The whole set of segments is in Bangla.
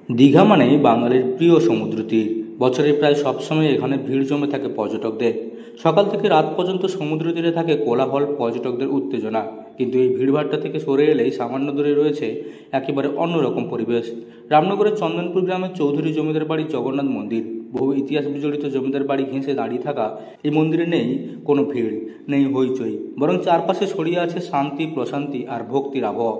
দীঘা মানেই বাঙালির প্রিয় সমুদ্র তীর। বছরের প্রায় সবসময় এখানে ভিড় জমে থাকে পর্যটকদের। সকাল থেকে রাত পর্যন্ত সমুদ্র তীরে থাকে কোলাহল, পর্যটকদের উত্তেজনা। কিন্তু এই ভিড়ভাট্টা থেকে সরে এলেই সামান্য দূরে রয়েছে একেবারে অন্যরকম পরিবেশ। রামনগরের চন্দনপুর গ্রামের চৌধুরী জমিদার বাড়ির জগন্নাথ মন্দির। বহু ইতিহাস বিজড়িত জমিদার বাড়ি ঘেঁষে দাঁড়িয়ে থাকা এই মন্দিরে নেই কোনো ভিড়, নেই হইচই, বরং চারপাশে ছড়িয়ে আছে শান্তি, প্রশান্তি আর ভক্তির আবহ।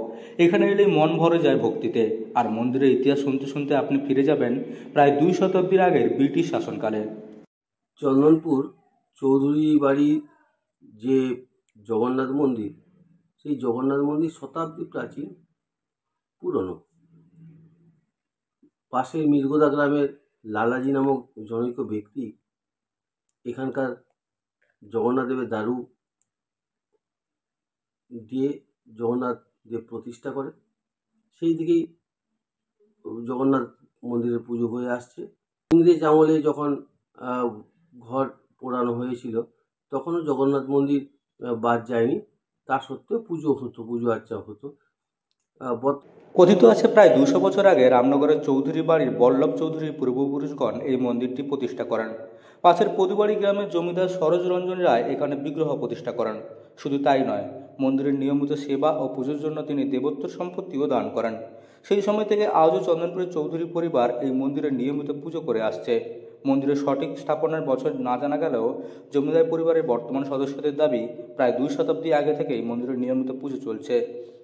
এখানে এলেই মন ভরে যায় ভক্তিতে। আর মন্দিরের ইতিহাস শুনতে শুনতে আপনি ফিরে যাবেন প্রায় 2 শতাব্দীর আগের ব্রিটিশ শাসনকালে। চন্দনপুর চৌধুরী বাড়ির যে জগন্নাথ মন্দির, সেই জগন্নাথ মন্দির শতাব্দী প্রাচীন, পুরনো। পাশের মির্গোদা গ্রামের লালাজি নামক জনৈক ব্যক্তি এখানকার জগন্নাথ দেবের দারু দিয়ে জগন্নাথ দেব প্রতিষ্ঠা করে। সেই দিকেই জগন্নাথ মন্দিরের পুজো হয়ে আসছে। ইংরেজ আমলে যখন ঘর পোড়ানো হয়েছিল তখনও জগন্নাথ মন্দির বাদ যায়নি। তা সত্ত্বেও পুজো হতো, পুজো আর্চা হতো। কথিত আছে প্রায় 200 বছর আগে রামনগরের চৌধুরী বাড়ির বল্লভ চৌধুরীর পূর্বপুরুষগণ এই মন্দিরটি প্রতিষ্ঠা করেন। পাশের পদুবাড়ি গ্রামের জমিদার সরোজ রঞ্জন রায় এখানে বিগ্রহ প্রতিষ্ঠা করেন। শুধু তাই নয়, মন্দিরের নিয়মিত সেবা ও পুজোর জন্য তিনি দেবোত্তর সম্পত্তিও দান করেন। সেই সময় থেকে আজও চন্দনপুরের চৌধুরী পরিবার এই মন্দিরে নিয়মিত পুজো করে আসছে। মন্দিরের সঠিক স্থাপনার বছর না জানা গেলেও জমিদার পরিবারের বর্তমান সদস্যদের দাবি প্রায় 2 শতাব্দী আগে থেকেই মন্দিরের নিয়মিত পুজো চলছে।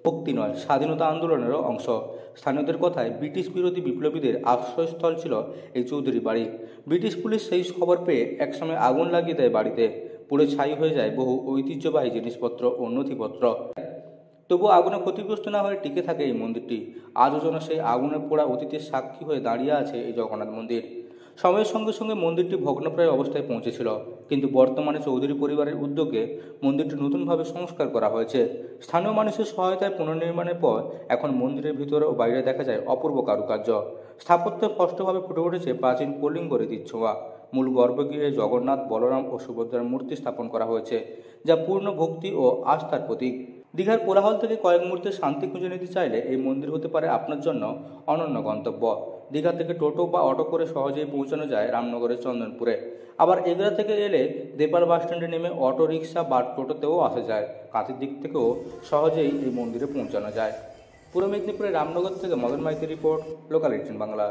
ভক্তি নয়, স্বাধীনতা আন্দোলনেরও অংশ। স্থানীয়দের কথায় ব্রিটিশ বিরোধী বিপ্লবীদের আশ্রয়স্থল ছিল এই চৌধুরী বাড়ি। ব্রিটিশ পুলিশ সেই খবর পেয়ে একসময় আগুন লাগিয়ে দেয় বাড়িতে। পুড়ে ছাই হয়ে যায় বহু ঐতিহ্যবাহী জিনিসপত্র ও নথিপত্র। তবুও আগুনে ক্ষতিগ্রস্ত না হয়ে টিকে থাকে এই মন্দিরটি। আজও যেন সেই আগুনে পোড়া অতীতের সাক্ষী হয়ে দাঁড়িয়ে আছে এই জগন্নাথ মন্দির। সময়ের সঙ্গে সঙ্গে মন্দিরটি ভগ্নপ্রায় অবস্থায় পৌঁছেছিল, কিন্তু বর্তমানে চৌধুরী পরিবারের উদ্যোগে মন্দিরটি নতুনভাবে সংস্কার করা হয়েছে। স্থানীয় মানুষের সহায়তায় পুনর্নির্মাণের পর এখন মন্দিরের ভিতরে ও বাইরে দেখা যায় অপূর্ব কারুকার্য। স্থাপত্যে স্পষ্টভাবে ফুটে উঠেছে প্রাচীন কলিঙ্গ রীতির ছোঁয়া। মূল গর্ভগৃহে জগন্নাথ, বলরাম ও সুভদ্রার মূর্তি স্থাপন করা হয়েছে, যা পূর্ণ ভক্তি ও আস্থার প্রতীক। দীঘার কোলাহল থেকে কয়েক মুহূর্তের শান্তি খুঁজে নিতে চাইলে এই মন্দির হতে পারে আপনার জন্য অনন্য গন্তব্য। দীঘা থেকে টোটো বা অটো করে সহজেই পৌঁছানো যায় রামনগরের চন্দনপুরে। আবার এগরা থেকে এলে দেপাল বাসস্ট্যান্ডে নেমে অটো রিক্সা বা টোটোতেও আসা যায়। কাঁথির দিক থেকেও সহজেই এই মন্দিরে পৌঁছানো যায়। পূর্ব মেদিনীপুরের রামনগর থেকে মদন মাইতির রিপোর্ট, লোকাল 18 বাংলা।